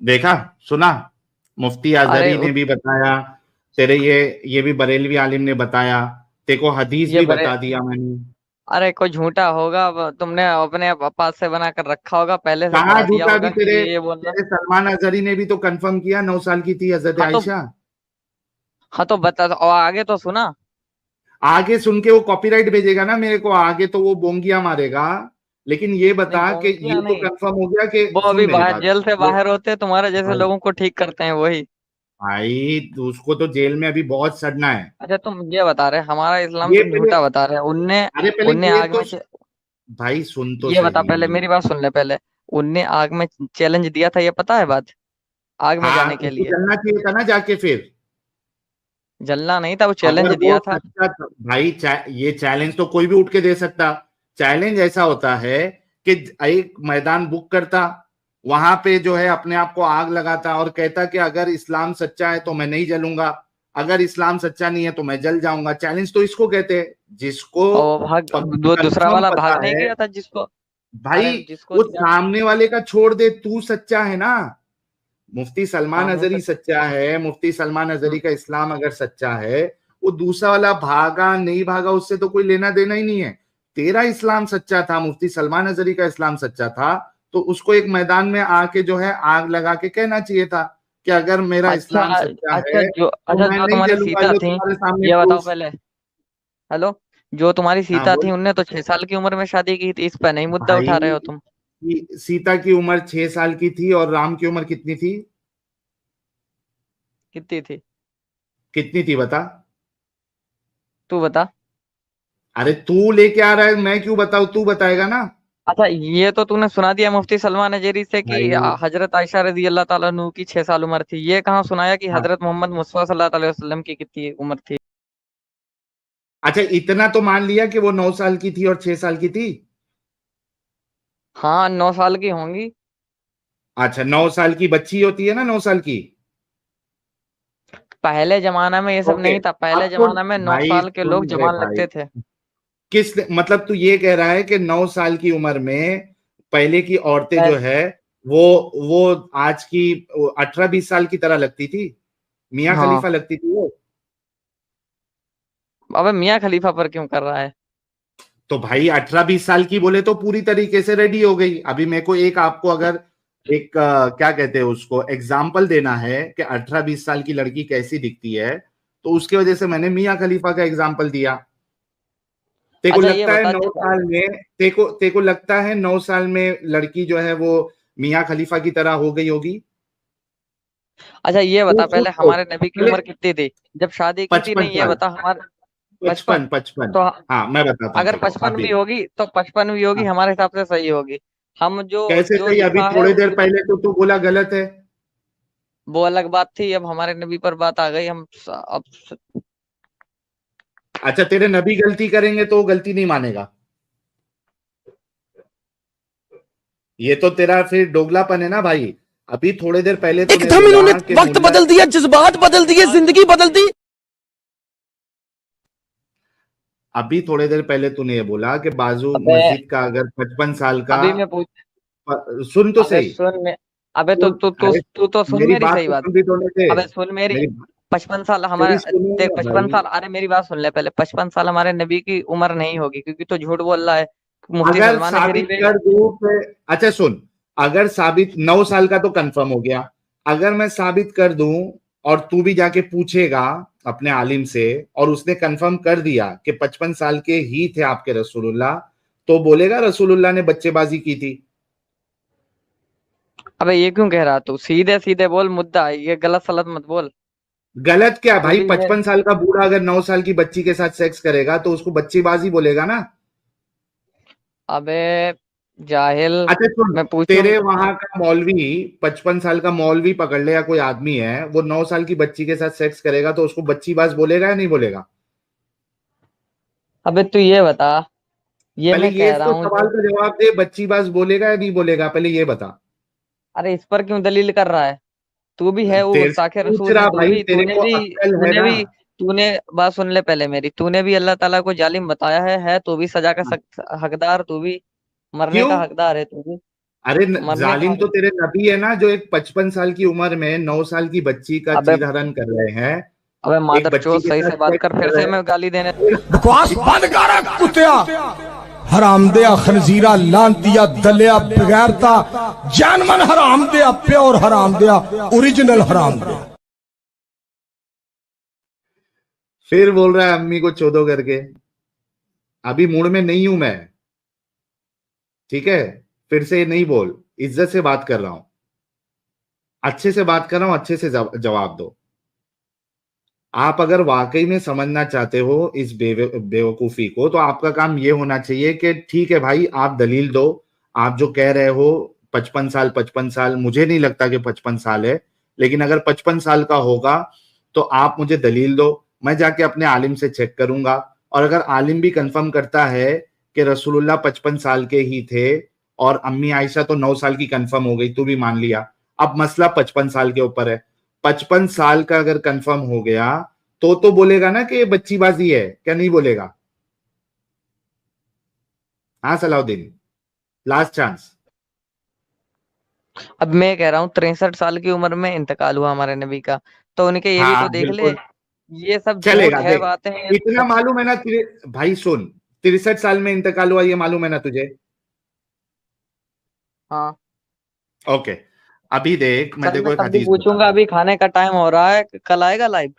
देखा सुना, मुफ्ती आजरी ने भी बताया, तेरे ये भी बरेलवी आलिम ने बताया, तेरे को हदीस भी बता दिया मैंने। अरे कोई झूठा होगा, तुमने अपने पास से बना कर रखा होगा, पहले से कहाँ पढ़ा दिया झूठा? होगा भी तेरे ये बोलना। सलमान अजहरी ने भी तो कंफर्म किया 9 साल की थी हजरत आयशा। हाँ तो बता, और आगे तो सुना। आगे सुन के वो कॉपीराइट भेजेगा ना मेरे को, आगे तो वो बोंगिया मारेगा, लेकिन ये बता कि ये तो कंफर्म हो गया कि वो अभी बाहर जेल से बाहर होते तुम्हारे जैसे लोगों को ठीक करते हैं वही। भाई उसको तो जेल में अभी बहुत सड़ना है। अच्छा तुम ये बता रहे हमारा इस्लाम तुम झूठा बता रहे, उनने आग में भाई सुन तो ये बता, पहले मेरी बात सुन ले। पहले उनने आग में चैलेंज दिया था, ये पता है बात? आग में जाने के लिए जलना चाहिए था ना जाके, फिर जलना नहीं था, वो चैलेंज दिया था। भाई ये चैलेंज तो कोई भी उठ के दे सकता। चैलेंज ऐसा होता है कि एक मैदान बुक करता, वहां पे जो है अपने आप को आग लगाता और कहता कि अगर इस्लाम सच्चा है तो मैं नहीं जलूंगा, अगर इस्लाम सच्चा नहीं है तो मैं जल जाऊंगा। चैलेंज तो इसको कहते हैं, जिसको दूसरा वाला भाग नहीं गया था जिसको। भाई वो सामने वाले का छोड़ दे, तू सच्चा है ना, मुफ्ती सलमान अजहरी सच्चा है, मुफ्ती सलमान अजहरी का इस्लाम अगर सच्चा है, वो दूसरा वाला भागा नहीं भागा उससे तो कोई लेना देना ही नहीं है। तेरा इस्लाम सच्चा था, मुफ्ती सलमान अजहरी का इस्लाम सच्चा था, तो उसको एक मैदान में आके जो है आग लगा के कहना चाहिए था कि अगर मेरा इस्लाम सच्चा है जो तुम्हारी सीता थी, ये बताओ पहले। हेलो, जो तुम्हारी सीता थी उनने तो 6 साल की उम्र में शादी की थी, इस पर नहीं मुद्दा उठा रहे हो तुम? सीता की उम्र 6 साल की थी और राम की उम्र कितनी थी? कितनी थी बता? तू बता। अरे तू लेके आ रहा है, मैं क्यों बताऊं, तू बताएगा ना। अच्छा, ये तो तूने सुना दिया मुफ्ती सलमान अजहरी से कि भाई हजरत आयशा रजी अल्लाह ताला अन्हु की 6 साल उम्र थी। ये कहाँ सुनाया कि हाँ, हजरत मोहम्मद मुस्तफा सल्लल्लाहु अलैहि वसल्लम की कितनी उम्र थी? अच्छा इतना तो मान लिया कि वो 9 साल की थी और 6 साल की थी। हाँ, 9 साल की होंगी। अच्छा 9 साल की बच्ची होती है ना, 9 साल की। पहले जमाना में ये सब ओके, नहीं था। पहले अब सुन जमाना में 9 भाई, साल के लोग सुन रे जवान भाई, लगते थे। किस मतलब तू ये कह रहा है कि 9 साल की उम्र में पहले की औरतें जो पहले, है वो वो आज की 18-20 साल की तरह लगती थी, मियाँ हाँ। खलीफा लगती थी वो। अबे मियाँ खलीफा पर क्यों कर रहा है? तो भाई 18-20 साल की बोले तो पूरी तरीके से रेडी हो गई। अभी मेरे को एक आपको अगर एक क्या कहते हैं उसको एग्जाम्पल देना है कि 18-20 साल की लड़की कैसी दिखती है, तो उसकी वजह से मैंने मियाँ खलीफा का एग्जाम्पल दिया। तेको अच्छा, ये लगता है बता 9 साल में तेको लगता है 9 साल में लड़की जो है वो मियाँ खलीफा की तरह हो गई होगी। अच्छा, ये तू बता खुद पहले सोच, हमारे नबी की पहले उम्र कितनी थी जब शादी की थी? 55 नहीं, ये साल बता हमारे 55। 55 तो हाँ मैं बताता हूँ अगर तेको 55 भी अभी। होगी तो 55 भी होगी हाँ, हमारे हिसाब से सही होगी। हम जो कैसे जो सही? अभी लिखा है थोड़ी देर पहले तो तू बोला गलत है। वो अलग बात थी। अब हमारे नबी पर बात आ गई। अब अच्छा तेरे नबी गलती करेंगे तो वो गलती नहीं मानेगा? ये तो तेरा फिर दोगलापन है ना भाई। अभी थोड़ी देर पहले तूने एकदम इन्होंने बोला कि वक्त मुल्ला, बदल दिया, जज्बात बदल दिए, जिंदगी बदल दी। अभी थोड़ी देर पहले तूने ये बोला कि बाजू अबे मस्जिद का अगर 55 साल का, अभी मैं पूछ सुन तो अबे सही। सुन मैं अबे तो सुन, तू तू अरे तू तो सुन मेरी मेरी बात सही तो बात। सुन भी थोड़े थे। अबे सुन मेरी। मेरी 55 साल तेरी हमारे देख, सुनूंगा 55 भाई। साल, अरे मेरी बात सुन ले पहले। 55 साल हमारे नबी की उम्र नहीं होगी, क्योंकि तो झूठ बोल रहा है। मुफ्ती अगर सलमान अजहरी साबित भी। कर दूं अच्छा सुन, अगर साबित 9 साल का तो कंफर्म हो गया, अगर मैं साबित कर दूं और तू भी जाके पूछेगा अपने आलिम से और उसने कंफर्म कर दिया कि 55 साल के ही थे आपके रसूलुल्लाह, तो बोलेगा रसूलुल्लाह ने बच्चेबाजी की थी। अबे ये क्यों कह रहा तू? सीधे सीधे बोल मुद्दा, ये गलत सलत मत बोल। गलत क्या तू भाई? भी ये 55 साल का बूढ़ा अगर 9 साल की बच्ची के साथ सेक्स करेगा तो उसको बच्चीबाजी बोलेगा ना। अबे जाहिल। अच्छा सुन, मैं पूछूं? तेरे वहां का मौलवी 55 साल का मौलवी पकड़ ले या कोई आदमी है, वो 9 साल की बच्ची के साथ सेक्स करेगा तो उसको बच्चीबाज बोलेगा या नहीं बोलेगा? अबे तू ये बता, ये पहले मैं ये कह रहा तो हूँ सवाल जो। का जवाब दे, बच्चीबाज बोलेगा या नहीं बोलेगा, पहले ये बता। अरे इस पर क्यों दलील कर रहा है? तू भी है वो तेरे से गुस्ताखे पूछ रसूल है। रहा तू भाई, भी तेरे को अक्ल है ना? तूने बात सुन ले पहले मेरी। तूने भी अल्लाह ताला को जालिम बताया है। तू भी सजा का हकदार। तू भी मरने क्यों? का हकदार है। तू भी अरे मरने का जालिम तो तेरे नबी है ना, जो एक 55 साल की उम्र में 9 साल की बच्ची का अबे चीर हरण कर रहे हैं, अबे एक बच्ची मादरचोद, के सही साथ से बात सेक्स कर। फिर कर रहे से हैं। मैं गाली देने। बकवास बंद कर कुत्तिया, हरामदिया, खनजीरा, लांतिया, दलिया, बगैरता, जानमन हरामदिया, प्योर हरामदिया, ओरिजिनल हरामदिया। फिर बोल रहा है अम्मी को चोदो करके। अभी मूड में नहीं हूं मैं, ठीक है? फिर से नहीं बोल, इज्जत से बात कर रहा हूं, अच्छे से बात कर रहा हूं, अच्छे से जवाब दो। आप अगर वाकई में समझना चाहते हो इस बेवकूफी को, तो आपका काम ये होना चाहिए कि ठीक है भाई, आप दलील दो। आप जो कह रहे हो 55 साल, 55 साल, मुझे नहीं लगता कि 55 साल है, लेकिन अगर 55 साल का होगा तो आप मुझे दलील दो। मैं जाके अपने आलिम से चेक करूंगा, और अगर आलिम भी कंफर्म करता है कि रसूलुल्लाह 55 साल के ही थे और अम्मी आयशा तो 9 साल की कंफर्म हो गई, तू भी मान लिया, अब मसला 55 साल के ऊपर है। 55 साल का अगर कंफर्म हो गया तो बोलेगा ना कि ये बच्चीबाजी है, क्या नहीं बोलेगा? हाँ सलाउद्दीन, लास्ट चांस। अब मैं कह रहा हूँ 63 साल की उम्र में इंतकाल हुआ हमारे नबी का। तो उनके ये भी हाँ तो देख ले। बिल्कुल ये सब झूठ चलेगा, है देख बातें हैं इतना सब। मालूम है ना भाई सुन, 63 साल में इंतकाल हुआ ये मालूम है ना तुझे? हाँ। ओके, अभी देख मैं चल तेरे को मैं एक तब भी हदीस पूछूंगा। बताता हूँ। अभी खाने का टाइम हो रहा है। कल आएगा लाइव?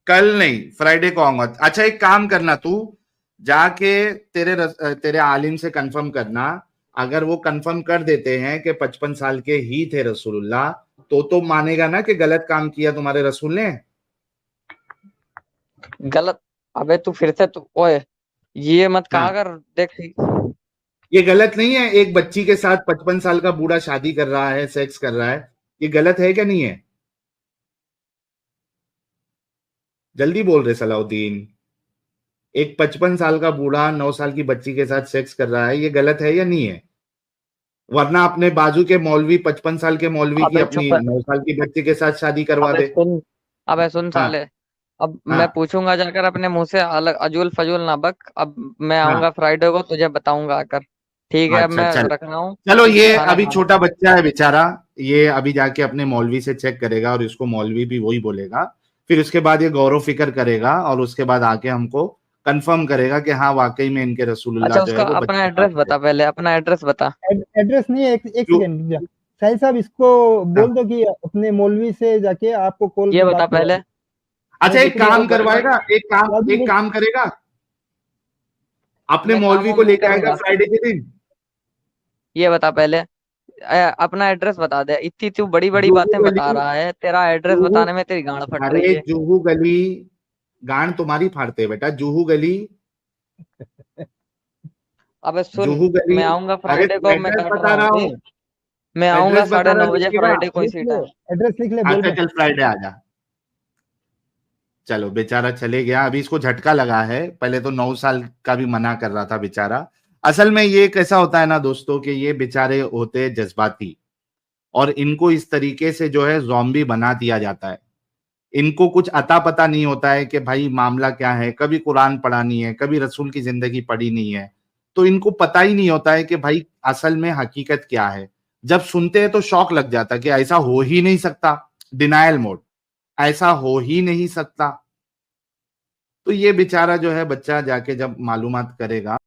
कल नहीं, फ्राइडे को आऊंगा। अच्छा एक काम करना, तू जाके तेरे आलिम से कंफर्म करना। अगर वो कंफर्म कर देते हैं कि 55 साल के ही थे रसूलुल्लाह, तो मानेगा ना कि गलत काम किया तुम्हारे रसूल ने? गलत? अबे तू फिर से तू ओए, ये मत कहा हाँ कर। देख ये गलत नहीं है, एक बच्ची के साथ 55 साल का बूढ़ा शादी कर रहा है, सेक्स कर रहा है, ये गलत है क्या नहीं है? जल्दी बोल रहे सलाउद्दीन। एक 55 साल का बूढ़ा 9 साल की बच्ची के साथ सेक्स कर रहा है, ये गलत है या नहीं है? वरना अपने बाजू के मौलवी 55 साल के मौलवी की अपनी 9 साल की बच्ची के साथ शादी करवा दे। अबे सुन साले, अब मैं पूछूंगा जाकर अपने मुंह से, अलग अजूल फजूल ना बक। अब मैं आऊंगा फ्राइडे को, तुझे बताऊंगा आकर, ठीक है? अब मैं रख रहा हूँ। चलो, ये अभी छोटा बच्चा है बेचारा, ये अभी जाके अपने मौलवी से चेक करेगा और इसको मौलवी भी वही बोलेगा, फिर उसके बाद ये गौरव फिक्र करेगा और उसके बाद आके हमको कंफर्म करेगा कि हाँ वाकई में इनके रसूलुल्लाह अच्छा, जो है उसका वो अपना एड्रेस बता पहले, अपना एड्रेस बता। एड्रेस नहीं, एक सेकंड साहिल साहब, इसको बोल दो कि अपने मौलवी से जाके आपको कॉल, ये बता पहले। अच्छा, एक काम करवाएगा, एक काम करेगा, अपने मौलवी को लेके आएगा फ्राइडे के दिन। ये बता पहले, अपना एड्रेस बता दे। इतनी तू बड़ी बड़ी बातें बता रहा है, तेरा एड्रेस बताने में तेरी गांड फट रही है। अरे जूहू गली, गांड तुम्हारी फाड़ते बेटा, जूहू गली। अबे सुन, जूहू गली, मैं आऊंगा फ्राइडे को, मैं बता रहा हूँ, मैं आऊंगा 9:30 बजे फ्राइडे को इसी टाइम। एड्रेस लिख ले, अच्छा चल फ्राइडे आ जा। चलो, बेचारा चले गया, अभी इसको झटका लगा है, पहले तो 9 साल का भी मना कर रहा था बेचारा। असल में ये कैसा होता है ना दोस्तों, कि ये बेचारे होते जज्बाती और इनको इस तरीके से जो है ज़ॉम्बी बना दिया जाता है। इनको कुछ अता पता नहीं होता है कि भाई मामला क्या है, कभी कुरान पढ़ा नहीं है, कभी रसूल की जिंदगी पढ़ी नहीं है, तो इनको पता ही नहीं होता है कि भाई असल में हकीकत क्या है। जब सुनते हैं तो शौक लग जाता है कि ऐसा हो ही नहीं सकता, डिनायल मोड, ऐसा हो ही नहीं सकता। तो ये बेचारा जो है बच्चा जाके जब मालूमात करेगा